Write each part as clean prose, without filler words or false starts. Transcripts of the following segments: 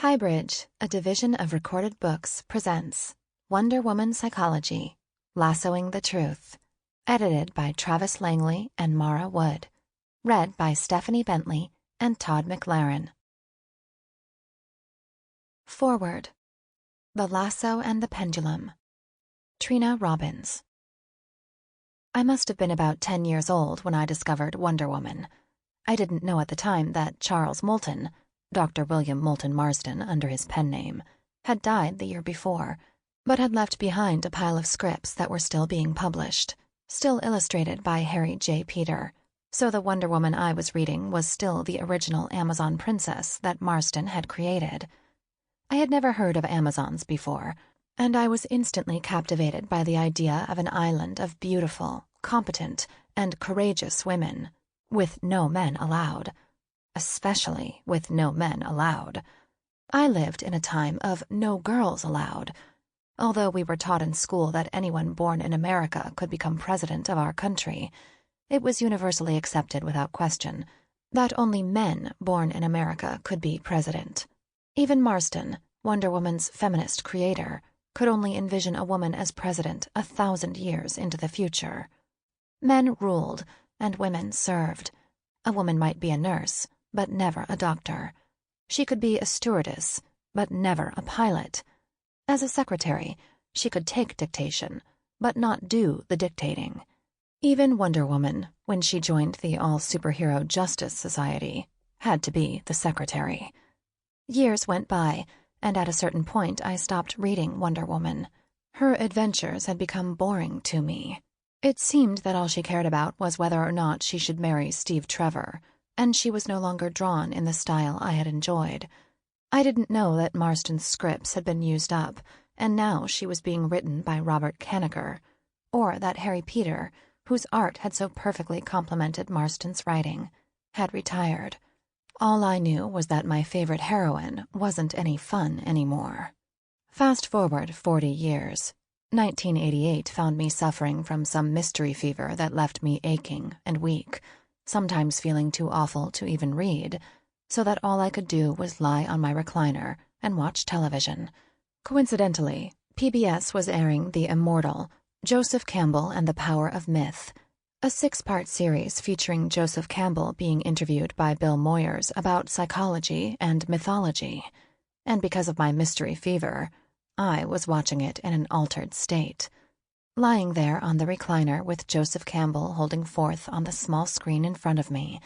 HighBridge, a division of Recorded Books, presents Wonder Woman Psychology, Lassoing the Truth, edited by Travis Langley and Mara Wood, read by Stephanie Bentley and Todd McLaren. Forward. The Lasso and the Pendulum. Trina Robbins. I must have been about 10 years old when I discovered Wonder Woman. I didn't know at the time that Charles Moulton, Dr. William Moulton Marston under his pen name, had died the year before, but had left behind a pile of scripts that were still being published, still illustrated by Harry J. Peter, so the Wonder Woman I was reading was still the original Amazon princess that Marston had created. I had never heard of Amazons before, and I was instantly captivated by the idea of an island of beautiful, competent, and courageous women, with no men allowed. Especially with no men allowed. I lived in a time of no girls allowed. Although we were taught in school that anyone born in America could become president of our country, it was universally accepted without question that only men born in America could be president. Even Marston, Wonder Woman's feminist creator, could only envision a woman as president 1,000 years into the future. Men ruled, and women served. A woman might be a nurse, but never a doctor. She could be a stewardess, but never a pilot. As a secretary, she could take dictation, but not do the dictating. Even Wonder Woman, when she joined the All-Superhero Justice Society, had to be the secretary. Years went by, and at a certain point I stopped reading Wonder Woman. Her adventures had become boring to me. It seemed that all she cared about was whether or not she should marry Steve Trevor, and she was no longer drawn in the style I had enjoyed. I didn't know that Marston's scripts had been used up, and now she was being written by Robert Kanigher, or that Harry Peter, whose art had so perfectly complemented Marston's writing, had retired. All I knew was that my favorite heroine wasn't any fun anymore. Fast forward 40 years. 1988 found me suffering from some mystery fever that left me aching and weak, sometimes feeling too awful to even read, so that all I could do was lie on my recliner and watch television. Coincidentally, PBS was airing the immortal Joseph Campbell and the Power of Myth, a 6-part series featuring Joseph Campbell being interviewed by Bill Moyers about psychology and mythology. And because of my mystery fever, I was watching it in an altered state. Lying there on the recliner with Joseph Campbell holding forth on the small screen in front of me,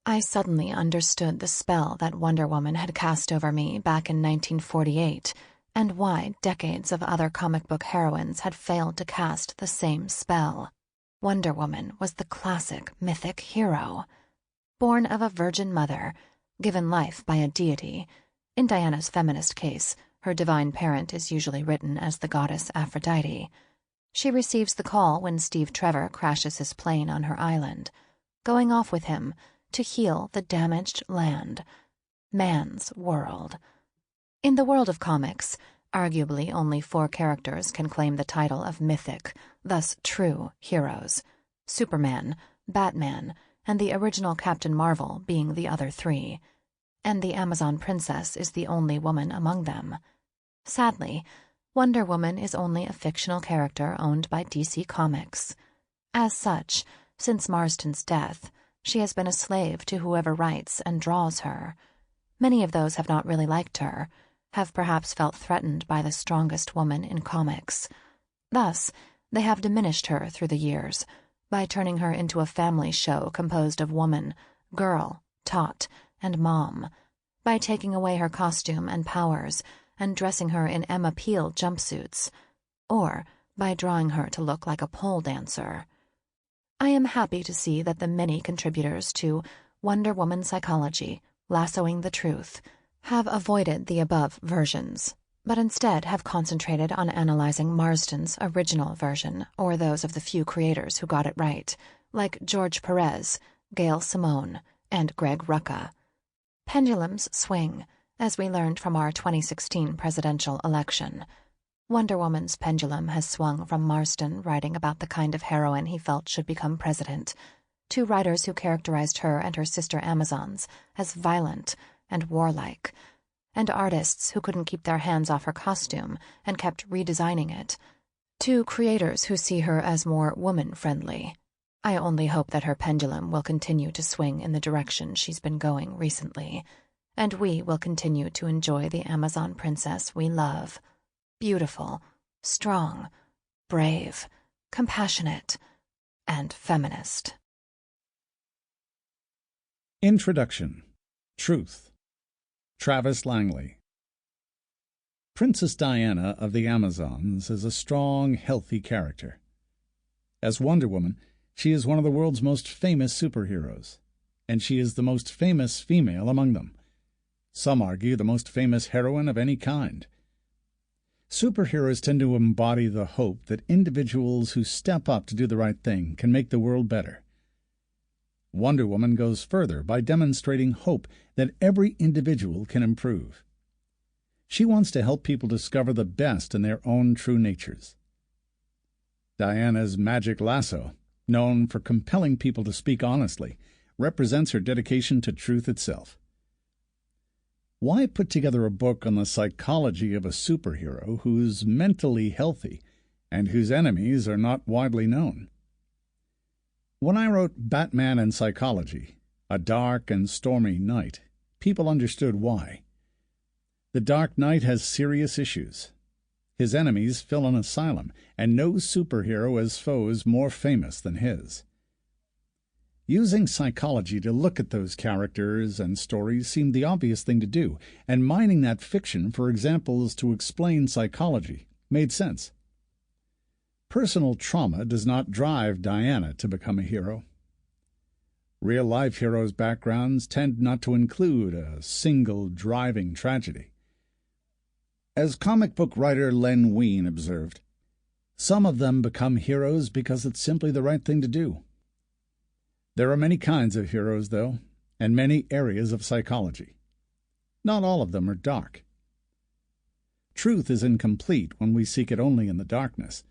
I suddenly understood the spell that Wonder Woman had cast over me back in 1948, and why decades of other comic book heroines had failed to cast the same spell. Wonder Woman was the classic mythic hero. Born of a virgin mother, given life by a deity. In Diana's feminist case, her divine parent is usually written as the goddess Aphrodite. She receives the call when Steve Trevor crashes his plane on her island, going off with him to heal the damaged land. Man's world. In the world of comics, arguably only 4 characters can claim the title of mythic, thus true, heroes: Superman, Batman, and the original Captain Marvel being the other 3. And the Amazon princess is the only woman among them. Sadly, Wonder Woman is only a fictional character owned by DC Comics. As such, since Marston's death, she has been a slave to whoever writes and draws her. Many of those have not really liked her, have perhaps felt threatened by the strongest woman in comics. Thus, they have diminished her through the years, by turning her into a family show composed of woman, girl, tot, and mom, by taking away her costume and powers, and dressing her in Emma Peel jumpsuits, or by drawing her to look like a pole dancer. I am happy to see that the many contributors to Wonder Woman Psychology, Lassoing the Truth, have avoided the above versions, but instead have concentrated on analyzing Marston's original version, or those of the few creators who got it right, like George Perez, Gail Simone, and Greg Rucka. Pendulums swing, as we learned from our 2016 presidential election. Wonder Woman's pendulum has swung from Marston writing about the kind of heroine he felt should become president, to writers who characterized her and her sister Amazons as violent and warlike, and artists who couldn't keep their hands off her costume and kept redesigning it, to creators who see her as more woman-friendly. I only hope that her pendulum will continue to swing in the direction she's been going recently, and we will continue to enjoy the Amazon princess we love. Beautiful, strong, brave, compassionate, and feminist. Introduction. Truth. Travis Langley. Princess Diana of the Amazons is a strong, healthy character. As Wonder Woman, she is one of the world's most famous superheroes, and she is the most famous female among them. Some argue the most famous heroine of any kind. Superheroes tend to embody the hope that individuals who step up to do the right thing can make the world better. Wonder Woman goes further by demonstrating hope that every individual can improve. She wants to help people discover the best in their own true natures. Diana's magic lasso, known for compelling people to speak honestly, represents her dedication to truth itself. Why put together a book on the psychology of a superhero who's mentally healthy and whose enemies are not widely known? When I wrote Batman and Psychology, A Dark and Stormy Night, people understood why. The Dark Knight has serious issues. His enemies fill an asylum, and no superhero has foes more famous than his. Using psychology to look at those characters and stories seemed the obvious thing to do, and mining that fiction for examples to explain psychology made sense. Personal trauma does not drive Diana to become a hero. Real-life heroes' backgrounds tend not to include a single driving tragedy. As comic book writer Len Wein observed, some of them become heroes because it's simply the right thing to do. There are many kinds of heroes, though, and many areas of psychology. Not all of them are dark. Truth is incomplete when we seek it only in the darkness.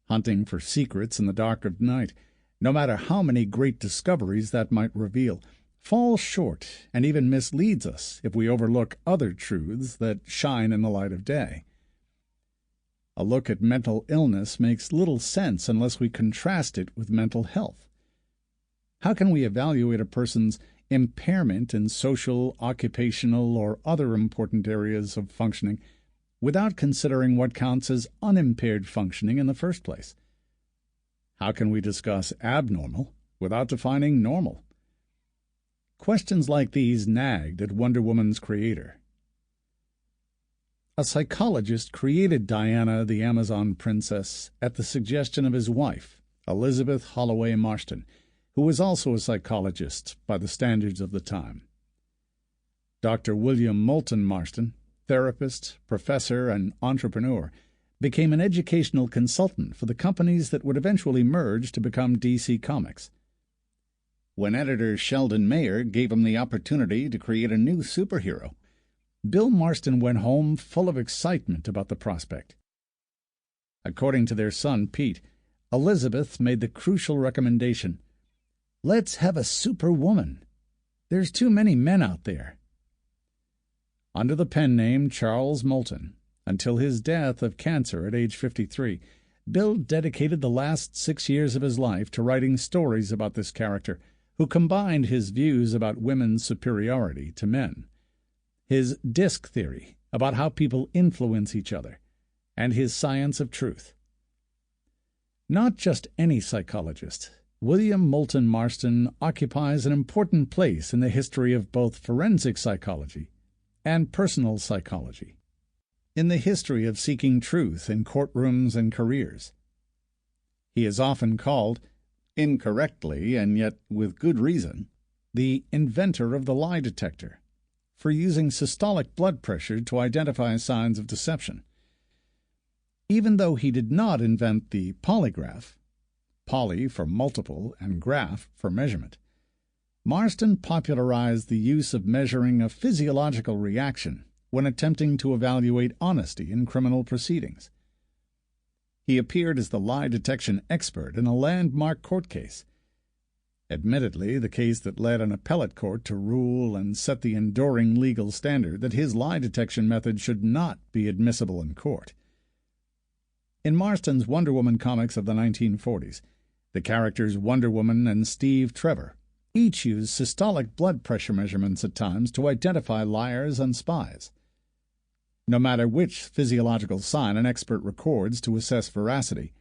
Hunting for secrets in the dark of night, no matter how many great discoveries that might reveal, falls short and even misleads us if we overlook other truths that shine in the light of day. A look at mental illness makes little sense unless we contrast it with mental health. How can we evaluate a person's impairment in social, occupational, or other important areas of functioning without considering what counts as unimpaired functioning in the first place? How can we discuss abnormal without defining normal? Questions like these nagged at Wonder Woman's creator. A psychologist created Diana the Amazon princess at the suggestion of his wife, Elizabeth Holloway Marston, who was also a psychologist by the standards of the time. Dr. William Moulton Marston, therapist, professor, and entrepreneur, became an educational consultant for the companies that would eventually merge to become DC Comics. When editor Sheldon Mayer gave him the opportunity to create a new superhero, Bill Marston went home full of excitement about the prospect. According to their son Pete, Elizabeth made the crucial recommendation, "Let's have a superwoman. There's too many men out there." Under the pen name Charles Moulton, until his death of cancer at age 53, Bill dedicated the last 6 years of his life to writing stories about this character, who combined his views about women's superiority to men, his disc theory about how people influence each other, and his science of truth. Not just any psychologist, William Moulton Marston occupies an important place in the history of both forensic psychology and personal psychology, in the history of seeking truth in courtrooms and careers. He is often called, incorrectly and yet with good reason, the inventor of the lie detector, for using systolic blood pressure to identify signs of deception. Even though he did not invent the polygraph, poly for multiple and graph for measurement, Marston popularized the use of measuring a physiological reaction when attempting to evaluate honesty in criminal proceedings. He appeared as the lie detection expert in a landmark court case. Admittedly, the case that led an appellate court to rule and set the enduring legal standard that his lie detection method should not be admissible in court. In Marston's Wonder Woman comics of the 1940s, the characters Wonder Woman and Steve Trevor each used systolic blood pressure measurements at times to identify liars and spies. No matter which physiological sign an expert records to assess veracity,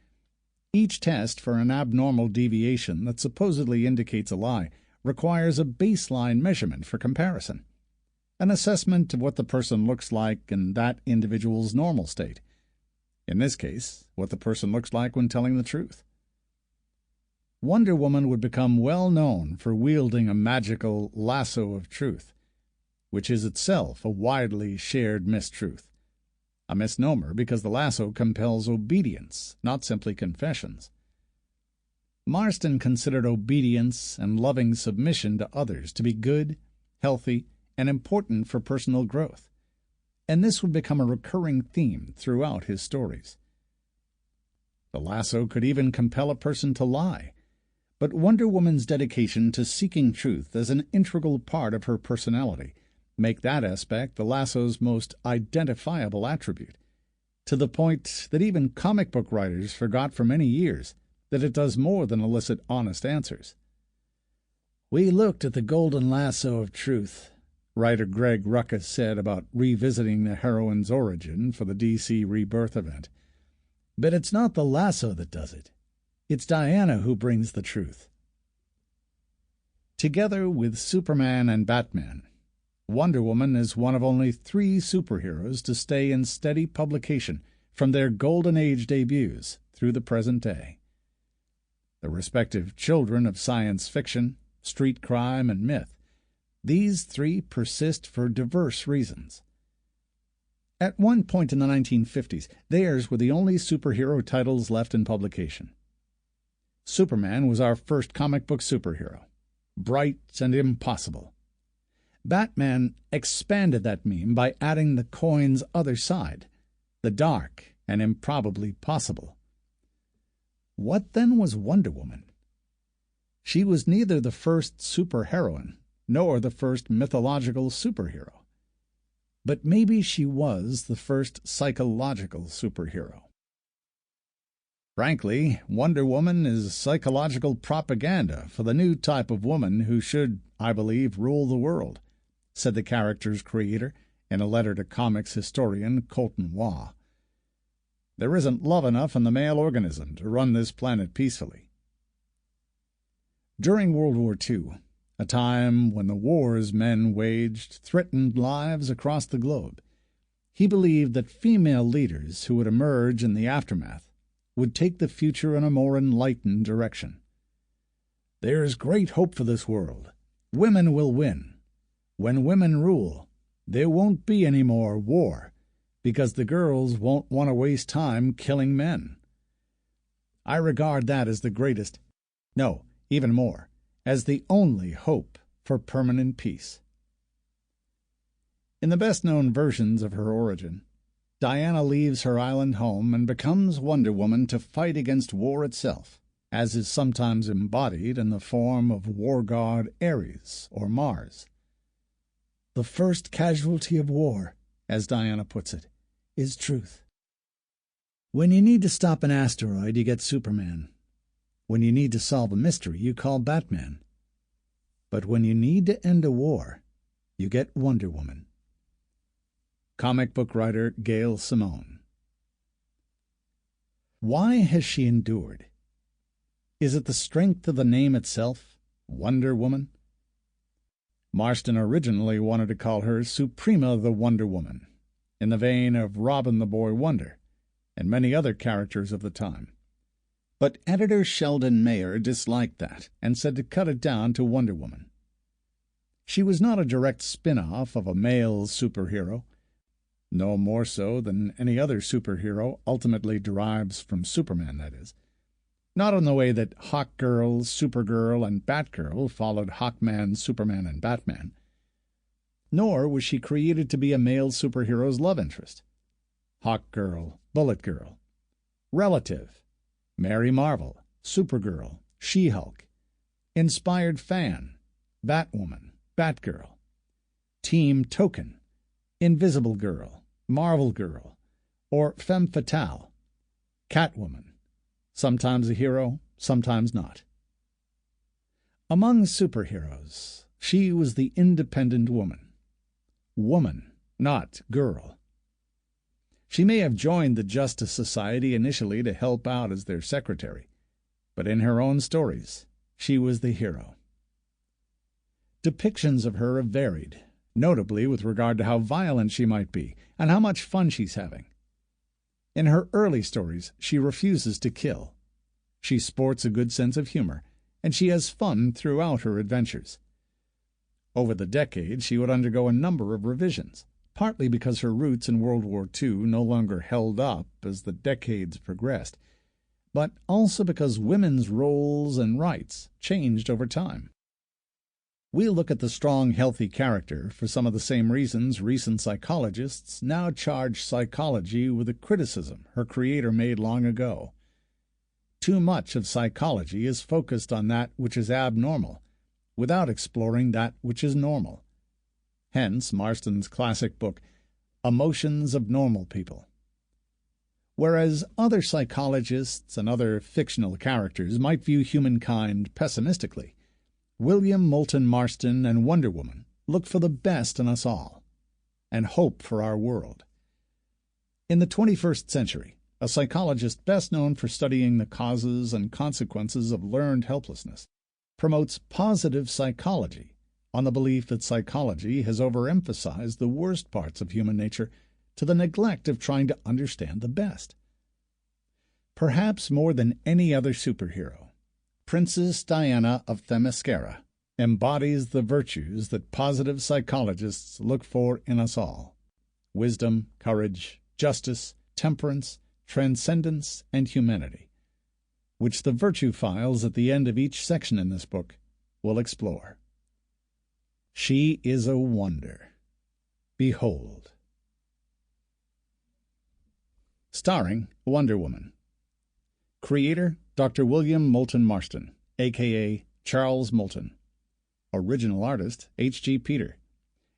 each test for an abnormal deviation that supposedly indicates a lie requires a baseline measurement for comparison, an assessment of what the person looks like in that individual's normal state. In this case, what the person looks like when telling the truth. Wonder Woman would become well known for wielding a magical lasso of truth, which is itself a widely shared mistruth. A misnomer because the lasso compels obedience, not simply confessions. Marston considered obedience and loving submission to others to be good, healthy, and important for personal growth, and this would become a recurring theme throughout his stories. The lasso could even compel a person to lie, but Wonder Woman's dedication to seeking truth as an integral part of her personality make that aspect the lasso's most identifiable attribute, to the point that even comic book writers forgot for many years that it does more than elicit honest answers. "We looked at the golden lasso of truth," writer Greg Ruckus said about revisiting the heroine's origin for the DC Rebirth event. "But it's not the lasso that does it. It's Diana who brings the truth." Together with Superman and Batman, Wonder Woman is one of only 3 superheroes to stay in steady publication from their Golden Age debuts through the present day. The respective children of science fiction, street crime, and myth, these 3 persist for diverse reasons. At one point in the 1950s, theirs were the only superhero titles left in publication. Superman was our first comic book superhero, bright and impossible. Batman expanded that meme by adding the coin's other side, the dark and improbably possible. What then was Wonder Woman? She was neither the first superheroine nor the first mythological superhero. But maybe she was the first psychological superhero. Frankly, Wonder Woman is psychological propaganda for the new type of woman who should, I believe, rule the world, said the character's creator in a letter to comics historian Colton Waugh. There isn't love enough in the male organism to run this planet peacefully. During World War II, a time when the wars men waged threatened lives across the globe, he believed that female leaders who would emerge in the aftermath would take the future in a more enlightened direction. "There's great hope for this world. Women will win. When women rule, there won't be any more war, because the girls won't want to waste time killing men." I regard that as the greatest, no, even more, as the only hope for permanent peace. In the best-known versions of her origin, Diana leaves her island home and becomes Wonder Woman to fight against war itself, as is sometimes embodied in the form of war god Ares or Mars. "The first casualty of war," as Diana puts it, is truth. When you need to stop an asteroid, you get Superman. When you need to solve a mystery, you call Batman. But when you need to end a war, you get Wonder Woman. Comic book writer Gail Simone. Why has she endured? Is it the strength of the name itself, Wonder Woman? Marston originally wanted to call her Suprema the Wonder Woman, in the vein of Robin the Boy Wonder and many other characters of the time. But editor Sheldon Mayer disliked that and said to cut it down to Wonder Woman. She was not a direct spin-off of a male superhero, no more so than any other superhero ultimately derives from Superman, that is. Not in the way that Hawkgirl, Supergirl, and Batgirl followed Hawkman, Superman, and Batman. Nor was she created to be a male superhero's love interest. Hawkgirl, Bullet Girl, Relative, Mary Marvel, Supergirl, She-Hulk, Inspired Fan, Batwoman, Batgirl, Team Token, Invisible Girl, Marvel Girl, or Femme Fatale, Catwoman, sometimes a hero, sometimes not. Among superheroes, she was the independent woman. Woman, not girl. She may have joined the Justice Society initially to help out as their secretary, but in her own stories, she was the hero. Depictions of her have varied, notably with regard to how violent she might be and how much fun she's having. In her early stories, she refuses to kill. She sports a good sense of humor, and she has fun throughout her adventures. Over the decades, she would undergo a number of revisions, partly because her roots in World War II no longer held up as the decades progressed, but also because women's roles and rights changed over time. We'll look at the strong, healthy character for some of the same reasons recent psychologists now charge psychology with a criticism her creator made long ago. Too much of psychology is focused on that which is abnormal, without exploring that which is normal. Hence Marston's classic book, Emotions of Normal People. Whereas other psychologists and other fictional characters might view humankind pessimistically, William Moulton Marston and Wonder Woman look for the best in us all, and hope for our world. In the 21st century, a psychologist best known for studying the causes and consequences of learned helplessness promotes positive psychology on the belief that psychology has overemphasized the worst parts of human nature to the neglect of trying to understand the best. Perhaps more than any other superhero, Princess Diana of Themyscira embodies the virtues that positive psychologists look for in us all: wisdom, courage, justice, temperance, transcendence, and humanity, which the virtue files at the end of each section in this book will explore. She is a wonder. Behold. Starring Wonder Woman. Creator Dr. William Moulton Marston, a.k.a. Charles Moulton. Original artist H.G. Peter.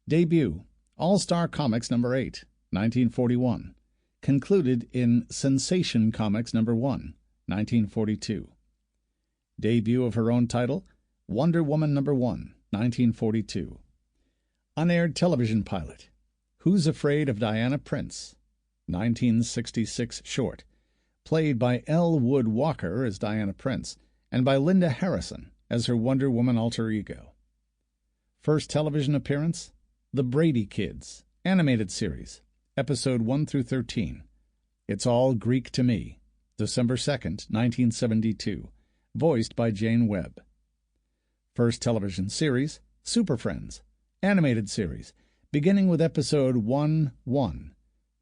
Debut All-Star Comics No. 8, 1941. Concluded in Sensation Comics No. 1, 1942. Debut of her own title, Wonder Woman No. 1, 1942. Unaired television pilot, Who's Afraid of Diana Prince, 1966 short, played by L. Wood Walker as Diana Prince and by Linda Harrison as her Wonder Woman alter ego. First television appearance, The Brady Kids, animated series, episode 1 through 13. It's All Greek to Me, December 2nd, 1972, voiced by Jane Webb. First television series, Super Friends, animated series, beginning with episode 1-1,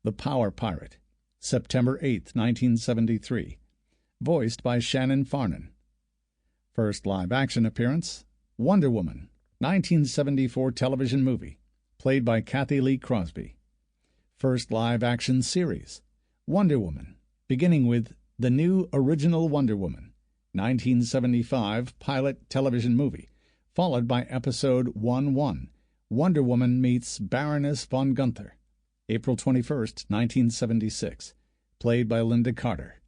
The Power Pirate, September 8, 1973, voiced by Shannon Farnan. First live-action appearance, Wonder Woman, 1974 television movie, played by Kathy Lee Crosby. First live-action series, Wonder Woman, beginning with The New Original Wonder Woman, 1975 pilot television movie, followed by episode 1-1, Wonder Woman Meets Baroness von Gunther, April 21, 1976, played by Linda Carter.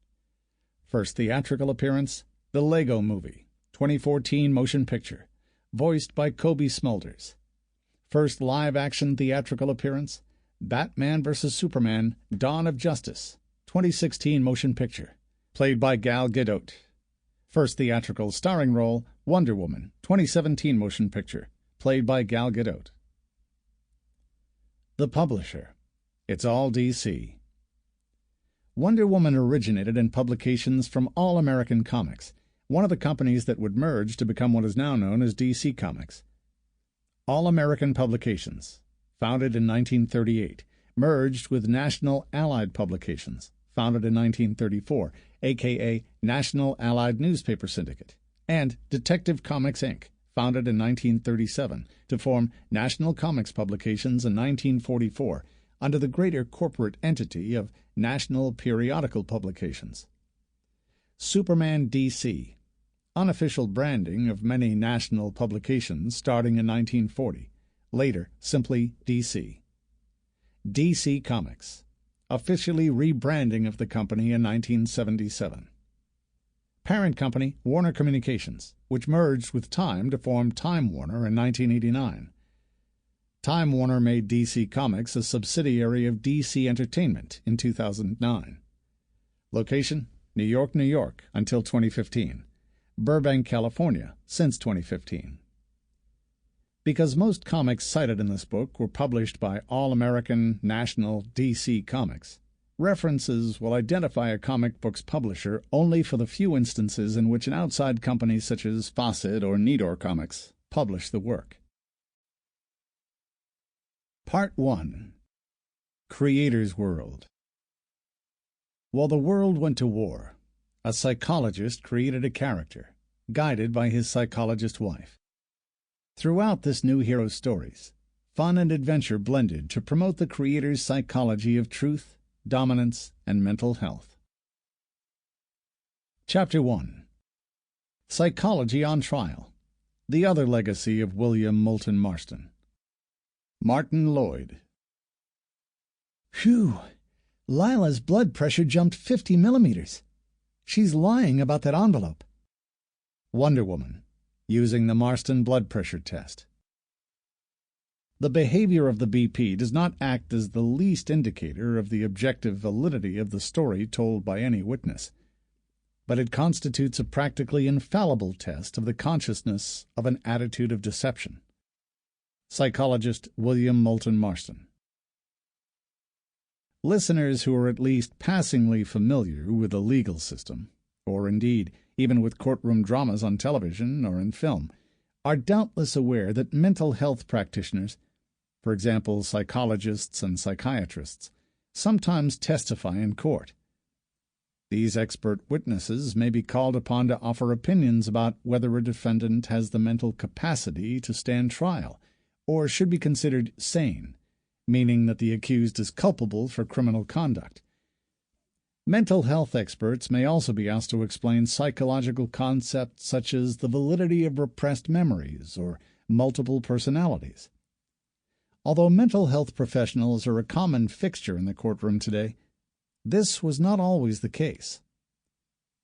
First theatrical appearance, The Lego Movie, 2014 motion picture, voiced by Kobe Smulders. First live-action theatrical appearance, Batman vs. Superman, Dawn of Justice, 2016 motion picture, played by Gal Gadot. First theatrical starring role, Wonder Woman, 2017 motion picture, played by Gal Gadot. The publisher. It's all DC. Wonder Woman originated in publications from All American Comics, one of the companies that would merge to become what is now known as DC Comics. All American Publications, founded in 1938, merged with National Allied Publications, founded in 1934, a.k.a. National Allied Newspaper Syndicate, and Detective Comics, Inc., founded in 1937, to form National Comics Publications in 1944, under the greater corporate entity of National Periodical Publications. Superman DC, unofficial branding of many national publications starting in 1940, later simply DC. DC Comics, officially rebranding of the company in 1977. Parent company Warner Communications, which merged with Time to form Time Warner in 1989. Time Warner made DC Comics a subsidiary of DC Entertainment in 2009. Location: New York, New York until 2015. Burbank, California since 2015. Because most comics cited in this book were published by All-American National DC Comics, references will identify a comic book's publisher only for the few instances in which an outside company such as Fawcett or Nedor Comics publish the work. Part 1. Creator's World. While the world went to war, a psychologist created a character, guided by his psychologist wife. Throughout this new hero's stories, fun and adventure blended to promote the creator's psychology of truth, dominance, and mental health. Chapter 1. Psychology on Trial. The other legacy of William Moulton Marston. Martin Lloyd. Phew! Lila's blood pressure jumped 50 millimeters. She's lying about that envelope. Wonder Woman, using the Marston blood pressure test. The behavior of the BP does not act as the least indicator of the objective validity of the story told by any witness, but it constitutes a practically infallible test of the consciousness of an attitude of deception. Psychologist William Moulton Marston. Listeners who are at least passingly familiar with the legal system, or indeed even with courtroom dramas on television or in film, are doubtless aware that mental health practitioners, for example psychologists and psychiatrists, sometimes testify in court. These expert witnesses may be called upon to offer opinions about whether a defendant has the mental capacity to stand trial, or should be considered sane, meaning that the accused is culpable for criminal conduct. Mental health experts may also be asked to explain psychological concepts such as the validity of repressed memories or multiple personalities. Although mental health professionals are a common fixture in the courtroom today, this was not always the case.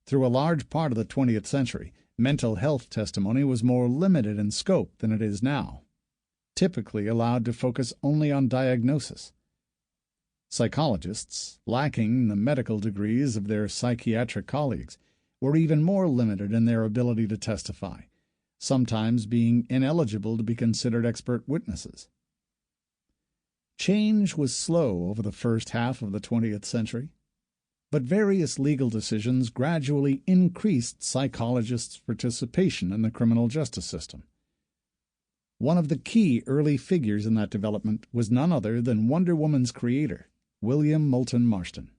Through a large part of the 20th century, mental health testimony was more limited in scope than it is now, typically allowed to focus only on diagnosis. Psychologists, lacking the medical degrees of their psychiatric colleagues, were even more limited in their ability to testify, sometimes being ineligible to be considered expert witnesses. Change was slow over the first half of the 20th century, but various legal decisions gradually increased psychologists' participation in the criminal justice system. One of the key early figures in that development was none other than Wonder Woman's creator, William Moulton Marston.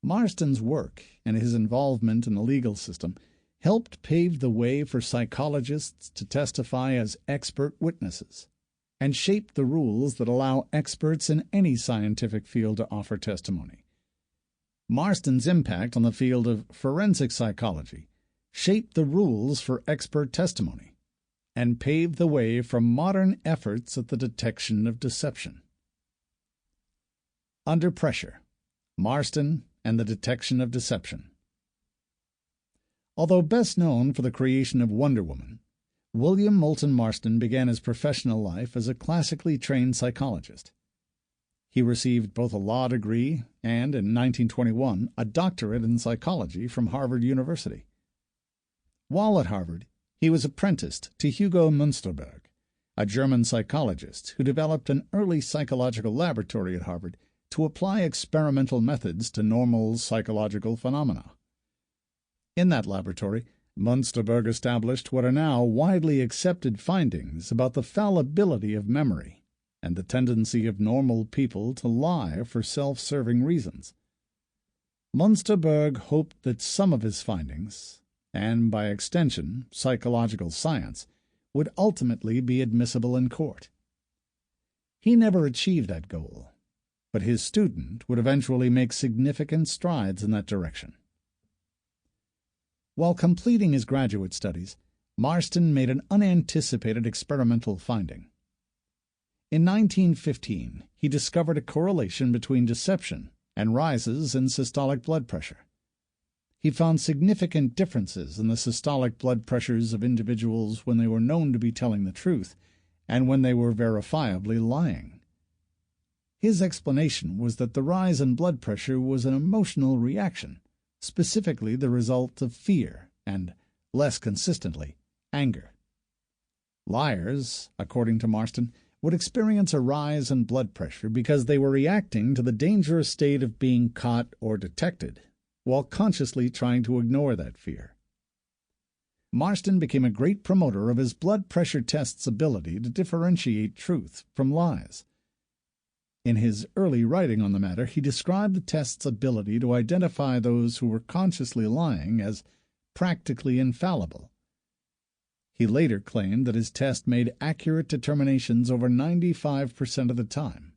Marston's work and his involvement in the legal system helped pave the way for psychologists to testify as expert witnesses, and shaped the rules that allow experts in any scientific field to offer testimony. Marston's impact on the field of forensic psychology shaped the rules for expert testimony, and paved the way for modern efforts at the detection of deception. Under Pressure, Marston and the Detection of Deception. Although best known for the creation of Wonder Woman, William Moulton Marston began his professional life as a classically trained psychologist. He received both a law degree and, in 1921, a doctorate in psychology from Harvard University. While at Harvard, he was apprenticed to Hugo Münsterberg, a German psychologist who developed an early psychological laboratory at Harvard to apply experimental methods to normal psychological phenomena. In that laboratory, Münsterberg established what are now widely accepted findings about the fallibility of memory and the tendency of normal people to lie for self-serving reasons. Münsterberg hoped that some of his findings, and by extension psychological science, would ultimately be admissible in court. He never achieved that goal, but his student would eventually make significant strides in that direction. While completing his graduate studies, Marston made an unanticipated experimental finding. In 1915, he discovered a correlation between deception and rises in systolic blood pressure. He found significant differences in the systolic blood pressures of individuals when they were known to be telling the truth and when they were verifiably lying. His explanation was that the rise in blood pressure was an emotional reaction, specifically the result of fear and, less consistently, anger. Liars, according to Marston, would experience a rise in blood pressure because they were reacting to the dangerous state of being caught or detected, while consciously trying to ignore that fear. Marston became a great promoter of his blood pressure test's ability to differentiate truth from lies. In his early writing on the matter, he described the test's ability to identify those who were consciously lying as practically infallible. He later claimed that his test made accurate determinations over 95% of the time.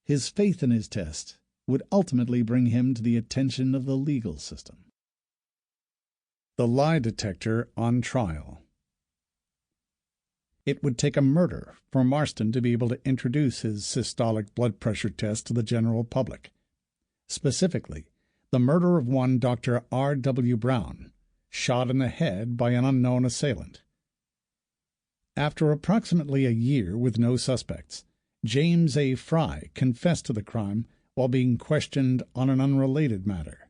His faith in his test would ultimately bring him to the attention of the legal system. The lie detector on trial. It would take a murder for Marston to be able to introduce his systolic blood pressure test to the general public. Specifically, the murder of one Dr. R. W. Brown, shot in the head by an unknown assailant. After approximately a year with no suspects, James A. Fry confessed to the crime while being questioned on an unrelated matter.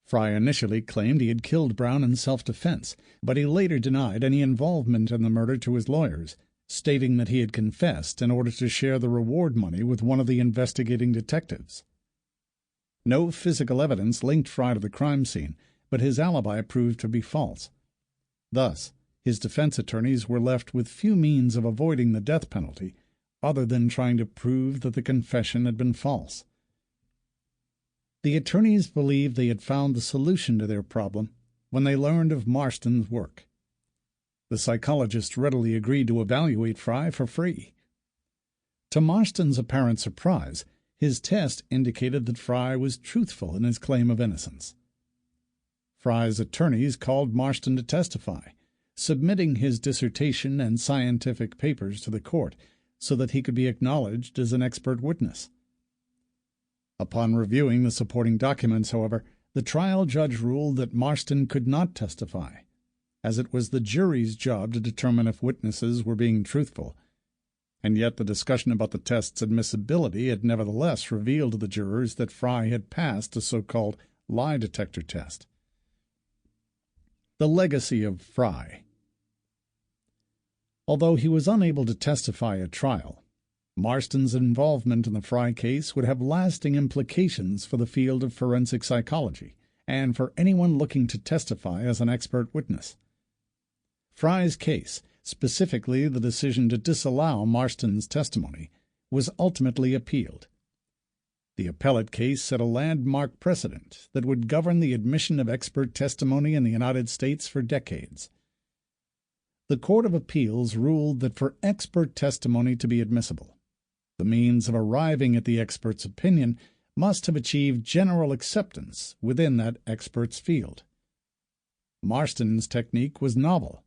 Fry initially claimed he had killed Brown in self-defense, but he later denied any involvement in the murder to his lawyers, stating that he had confessed in order to share the reward money with one of the investigating detectives. No physical evidence linked Fry to the crime scene, but his alibi proved to be false. Thus, his defense attorneys were left with few means of avoiding the death penalty, other than trying to prove that the confession had been false. The attorneys believed they had found the solution to their problem when they learned of Marston's work. The psychologist readily agreed to evaluate Fry for free. To Marston's apparent surprise, his test indicated that Fry was truthful in his claim of innocence. Fry's attorneys called Marston to testify, submitting his dissertation and scientific papers to the court so that he could be acknowledged as an expert witness. Upon reviewing the supporting documents, however, the trial judge ruled that Marston could not testify, as it was the jury's job to determine if witnesses were being truthful, and yet the discussion about the test's admissibility had nevertheless revealed to the jurors that Fry had passed a so-called lie detector test. The legacy of Fry. Although he was unable to testify at trial, Marston's involvement in the Fry case would have lasting implications for the field of forensic psychology and for anyone looking to testify as an expert witness. Fry's case, specifically the decision to disallow Marston's testimony, was ultimately appealed. The appellate case set a landmark precedent that would govern the admission of expert testimony in the United States for decades. The Court of Appeals ruled that for expert testimony to be admissible, the means of arriving at the expert's opinion must have achieved general acceptance within that expert's field. Marston's technique was novel.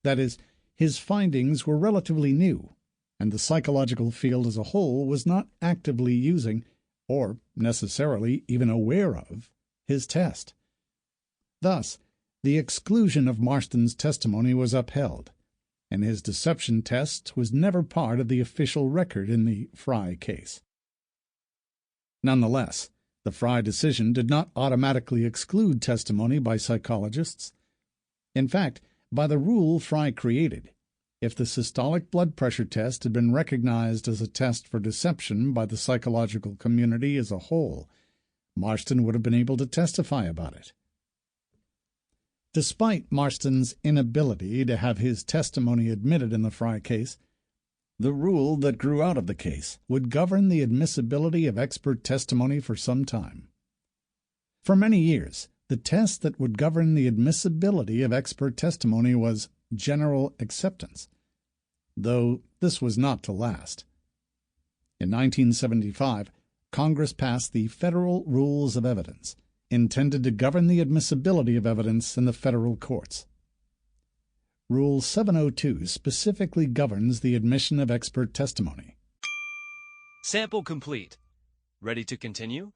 That is, his findings were relatively new, and the psychological field as a whole was not actively using, or necessarily even aware of, his test. Thus, the exclusion of Marston's testimony was upheld, and his deception test was never part of the official record in the Fry case. Nonetheless, the Fry decision did not automatically exclude testimony by psychologists. In fact, by the rule Fry created, if the systolic blood pressure test had been recognized as a test for deception by the psychological community as a whole, Marston would have been able to testify about it. Despite Marston's inability to have his testimony admitted in the Fry case, the rule that grew out of the case would govern the admissibility of expert testimony for some time. For many years, the test that would govern the admissibility of expert testimony was general acceptance, though this was not to last. In 1975, Congress passed the Federal Rules of Evidence, intended to govern the admissibility of evidence in the federal courts. Rule 702 specifically governs the admission of expert testimony. Sample complete. Ready to continue?